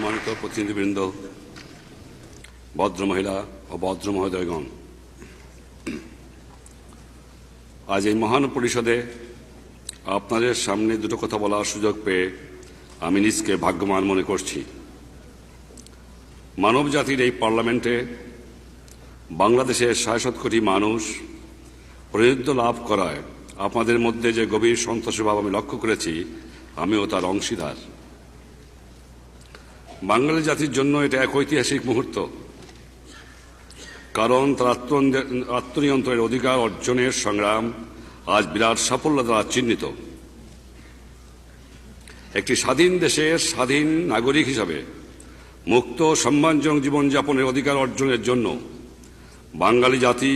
সম্মানিত প্রতিনিধিবৃন্দ, ভদ্রমহিলা ও ভদ্র মহোদয়গণ, আজ এই মহান পরিষদে আপনাদের সামনে দুটো কথা বলার সুযোগ পেয়ে আমি নিজকে ভাগ্যবান মনে করছি। মানব জাতির এই পার্লামেন্টে বাংলাদেশের ৬৭ কোটি মানুষ প্রতিনিধিত্ব লাভ করায় আপনাদের মধ্যে যে গভীর সন্তোষের ভাব আমি লক্ষ্য করেছি, আমিও তার অংশীদার। বাঙালি জাতির জন্য এটা এক ঐতিহাসিক মুহূর্ত, কারণ তার আত্মনিয়ন্ত্রণের অধিকার অর্জনের সংগ্রাম আজ বিরাট সাফল্য দ্বারা চিহ্নিত। একটি স্বাধীন দেশের স্বাধীন নাগরিক হিসাবে মুক্ত সম্মানজনক জীবনযাপনের অধিকার অর্জনের জন্য বাঙালি জাতি